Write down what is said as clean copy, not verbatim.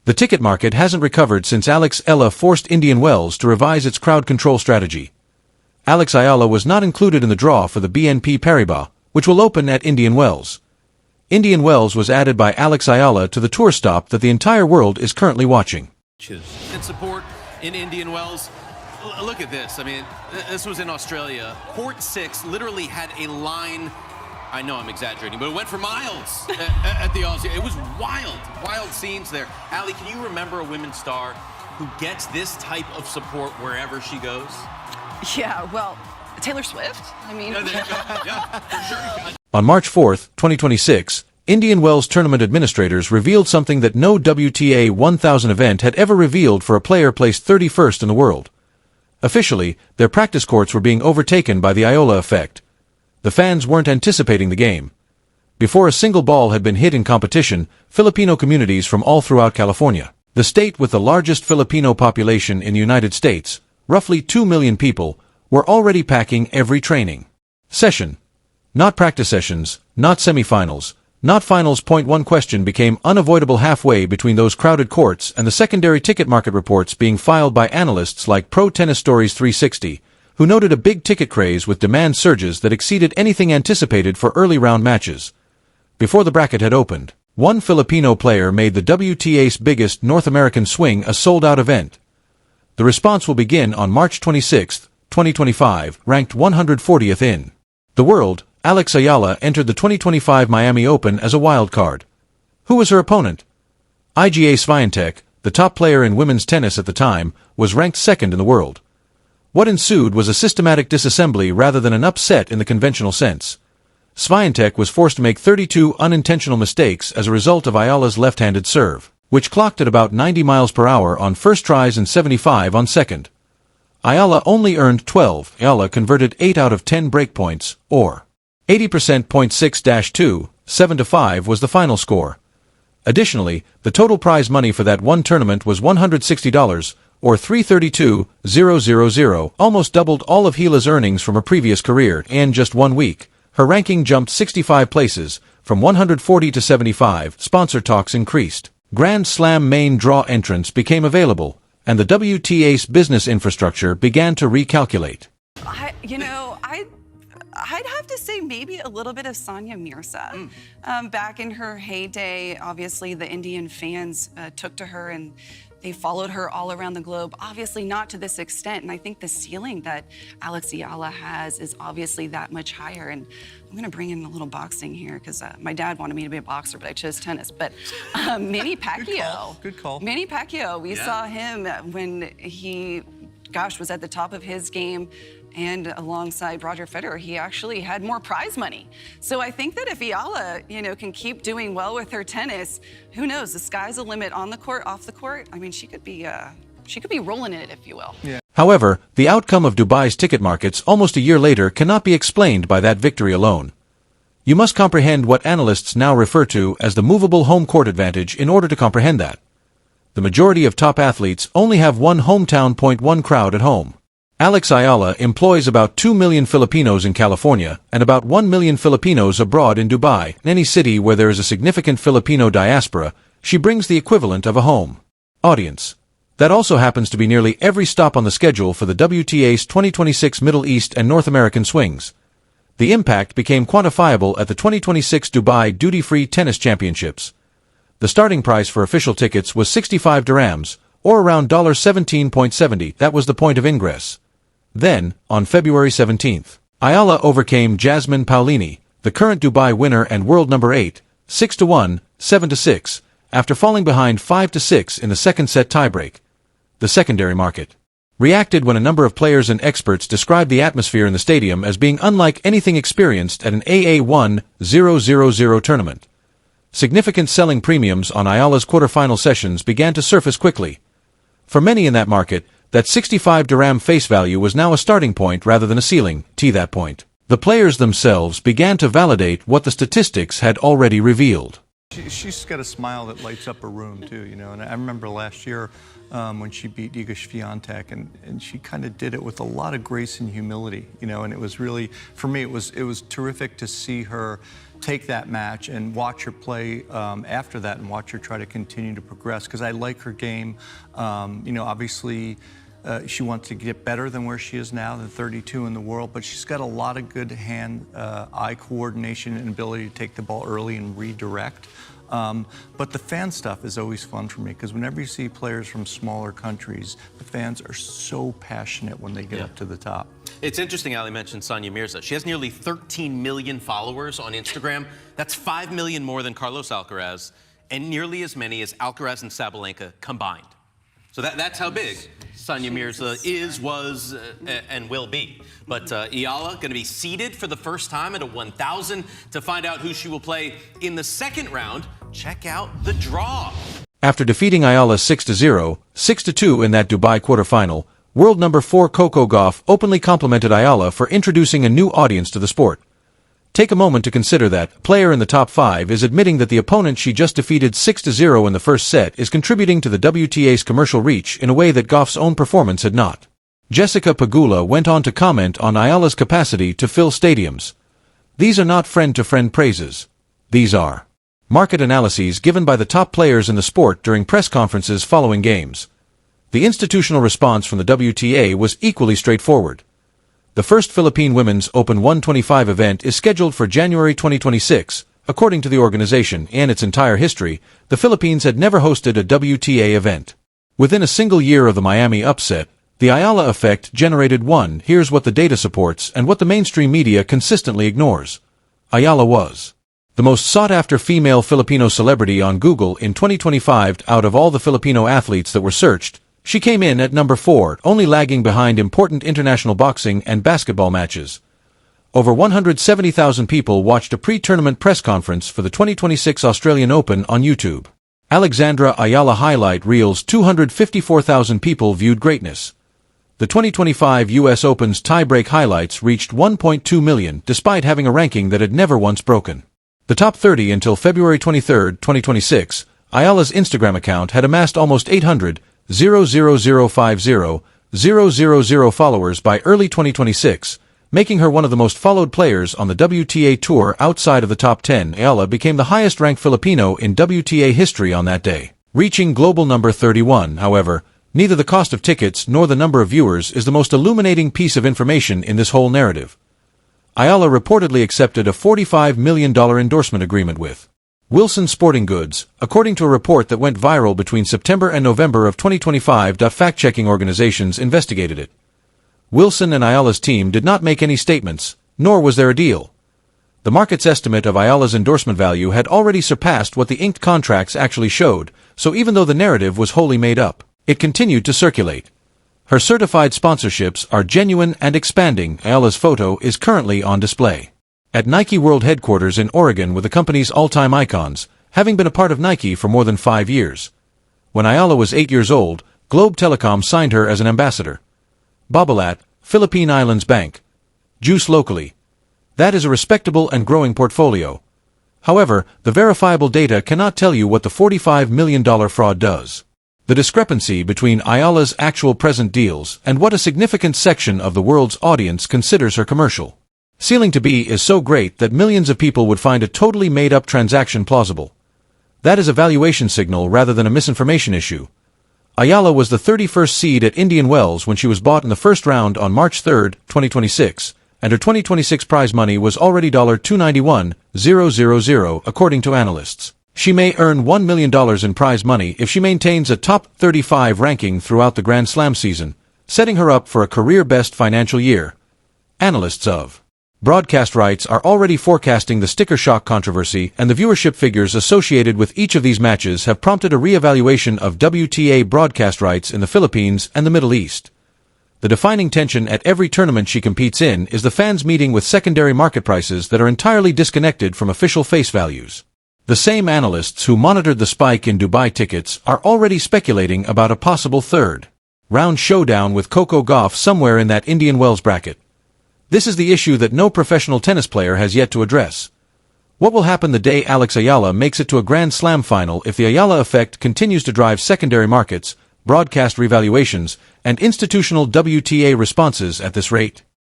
The ticket market hasn't recovered since Alex Eala forced Indian Wells to revise its crowd control strategy. Alex Eala was not included in the draw for the BNP Paribas, which will open at Indian Wells. Indian Wells was added by Alex Eala to the tour stop that the entire world is currently watching. And support in Indian Wells. Look at this. I mean, this was in Australia. Court 6 literally had a line. I know I'm exaggerating, but it went for miles at the Aussie. It was wild scenes there. Ali, can you remember a women's star who gets this type of support wherever she goes? Yeah, well, Taylor Swift. I mean, yeah, for sure. On March 4, 2026, Indian Wells tournament administrators revealed something that no WTA 1000 event had ever revealed for a player placed 31st in the world. Officially, their practice courts were being overtaken by the Eala effect. The fans weren't anticipating the game. Before a single ball had been hit in competition, Filipino communities from all throughout California, the state with the largest Filipino population in the United States, roughly 2 million people, were already packing every training session. Not practice sessions, not semifinals, not finals. One question became unavoidable halfway between those crowded courts and the secondary ticket market reports being filed by analysts like Pro Tennis Stories 360, who noted a big ticket craze with demand surges that exceeded anything anticipated for early round matches. Before the bracket had opened, one Filipino player made the WTA's biggest North American swing a sold-out event. The response will begin on March 26, 2025, ranked 140th in the world. Alex Eala entered the 2025 Miami Open as a wild card. Who was her opponent? Iga Swiatek, the top player in women's tennis at the time, was ranked second in the world. What ensued was a systematic disassembly rather than an upset in the conventional sense. Swiatek was forced to make 32 unintentional mistakes as a result of Eala's left-handed serve, which clocked at about 90 miles per hour on first tries and 75 on second. Eala only earned 12. Eala converted 8 out of 10 breakpoints, or 80%. 6-2, 7-5 was the final score. Additionally, the total prize money for that one tournament was $160, or $332,000, almost doubled all of Eala's earnings from her previous career. In just 1 week, her ranking jumped 65 places, from 140 to 75. Sponsor talks increased. Grand Slam main draw entrants became available, and the WTA's business infrastructure began to recalculate. I'd have to say maybe a little bit of Sania Mirza. Back in her heyday, obviously the Indian fans took to her and they followed her all around the globe, obviously not to this extent. And I think the ceiling that Alex Eala has is obviously that much higher. And I'm going to bring in a little boxing here because my dad wanted me to be a boxer, but I chose tennis. But Manny Pacquiao. Good call. Manny Pacquiao, we saw him when he, was at the top of his game. And alongside Roger Federer, he actually had more prize money. So I think that if Eala, can keep doing well with her tennis, who knows? The sky's the limit on the court, off the court. I mean, she could be rolling in it, if you will. Yeah. However, the outcome of Dubai's ticket markets almost a year later cannot be explained by that victory alone. You must comprehend what analysts now refer to as the movable home court advantage in order to comprehend that. The majority of top athletes only have one hometown. One crowd at home. Alex Eala employs about 2 million Filipinos in California and about 1 million Filipinos abroad in Dubai. In any city where there is a significant Filipino diaspora, she brings the equivalent of a home audience. That also happens to be nearly every stop on the schedule for the WTA's 2026 Middle East and North American swings. The impact became quantifiable at the 2026 Dubai Duty-Free Tennis Championships. The starting price for official tickets was 65 dirhams, or around $17.70. That was the point of ingress. Then, on February 17th, Eala overcame Jasmine Paolini, the current Dubai winner and world number 8, 6-1, 7-6, after falling behind 5-6 in the second set tiebreak. The secondary market reacted when a number of players and experts described the atmosphere in the stadium as being unlike anything experienced at an AA1-000 tournament. Significant selling premiums on Eala's quarterfinal sessions began to surface quickly. For many in that market, that 65 dirham face value was now a starting point rather than a ceiling. To that point, the players themselves began to validate what the statistics had already revealed. She's got a smile that lights up a room too, you know. And I remember last year when she beat Iga Swiatek, and she kind of did it with a lot of grace and humility, you know. And it was really, for me, it was terrific to see her take that match and watch her play after that, and watch her try to continue to progress. Because I like her game, you know. Obviously, she wants to get better than where she is now, than 32 in the world, but she's got a lot of good hand-eye coordination and ability to take the ball early and redirect. But the fan stuff is always fun for me, because whenever you see players from smaller countries, the fans are so passionate when they get up to the top. It's interesting, Ali mentioned Sonia Mirza. She has nearly 13 million followers on Instagram. That's 5 million more than Carlos Alcaraz, and nearly as many as Alcaraz and Sabalenka combined. So that's how big Sonia Mirza is, was, and will be. But Eala going to be seeded for the first time at a 1,000. To find out who she will play in the second round, check out the draw. After defeating Eala 6-0, 6-2 in that Dubai quarterfinal, world number 4 Coco Gauff openly complimented Eala for introducing a new audience to the sport. Take a moment to consider that a player in the top 5 is admitting that the opponent she just defeated 6-0 in the first set is contributing to the WTA's commercial reach in a way that Gauff's own performance had not. Jessica Pegula went on to comment on Eala's capacity to fill stadiums. These are not friend-to-friend praises. These are market analyses given by the top players in the sport during press conferences following games. The institutional response from the WTA was equally straightforward. The first Philippine Women's Open 125 event is scheduled for January 2026. According to the organization and its entire history, the Philippines had never hosted a WTA event. Within a single year of the Miami upset, the Eala effect generated one. Here's what the data supports and what the mainstream media consistently ignores. Eala was the most sought-after female Filipino celebrity on Google in 2025 out of all the Filipino athletes that were searched. She came in at number 4, only lagging behind important international boxing and basketball matches. Over 170,000 people watched a pre-tournament press conference for the 2026 Australian Open on YouTube. Alexandra Eala highlight reels 254,000 people viewed greatness. The 2025 US Open's tie-break highlights reached 1.2 million, despite having a ranking that had never once broken. The top 30 until February 23, 2026, Eala's Instagram account had amassed almost 800,00050,000 followers by early 2026, making her one of the most followed players on the WTA Tour outside of the top 10. Eala became the highest-ranked Filipino in WTA history on that day, reaching global number 31. However, neither the cost of tickets nor the number of viewers is the most illuminating piece of information in this whole narrative. Eala reportedly accepted a $45 million endorsement agreement with Wilson Sporting Goods, according to a report that went viral between September and November of 2025. Fact-checking organizations investigated it. Wilson and Eala's team did not make any statements, nor was there a deal. The market's estimate of Eala's endorsement value had already surpassed what the inked contracts actually showed, so even though the narrative was wholly made up, it continued to circulate. Her certified sponsorships are genuine and expanding. Eala's photo is currently on display at Nike World Headquarters in Oregon with the company's all-time icons, having been a part of Nike for more than 5 years. When Eala was 8 years old, Globe Telecom signed her as an ambassador. Babolat, Philippine Islands Bank. Juice locally. That is a respectable and growing portfolio. However, the verifiable data cannot tell you what the $45 million fraud does. The discrepancy between Eala's actual present deals and what a significant section of the world's audience considers her commercial ceiling to be is so great that millions of people would find a totally made-up transaction plausible. That is a valuation signal rather than a misinformation issue. Eala was the 31st seed at Indian Wells when she was bought in the first round on March 3, 2026, and her 2026 prize money was already $291,000 according to analysts. She may earn $1 million in prize money if she maintains a top 35 ranking throughout the Grand Slam season, setting her up for a career-best financial year. Analysts of broadcast rights are already forecasting the sticker shock controversy, and the viewership figures associated with each of these matches have prompted a re-evaluation of WTA broadcast rights in the Philippines and the Middle East. The defining tension at every tournament she competes in is the fans meeting with secondary market prices that are entirely disconnected from official face values. The same analysts who monitored the spike in Dubai tickets are already speculating about a possible third-round showdown with Coco Gauff somewhere in that Indian Wells bracket. This is the issue that no professional tennis player has yet to address. What will happen the day Alex Eala makes it to a Grand Slam final if the Eala effect continues to drive secondary markets, broadcast revaluations, and institutional WTA responses at this rate?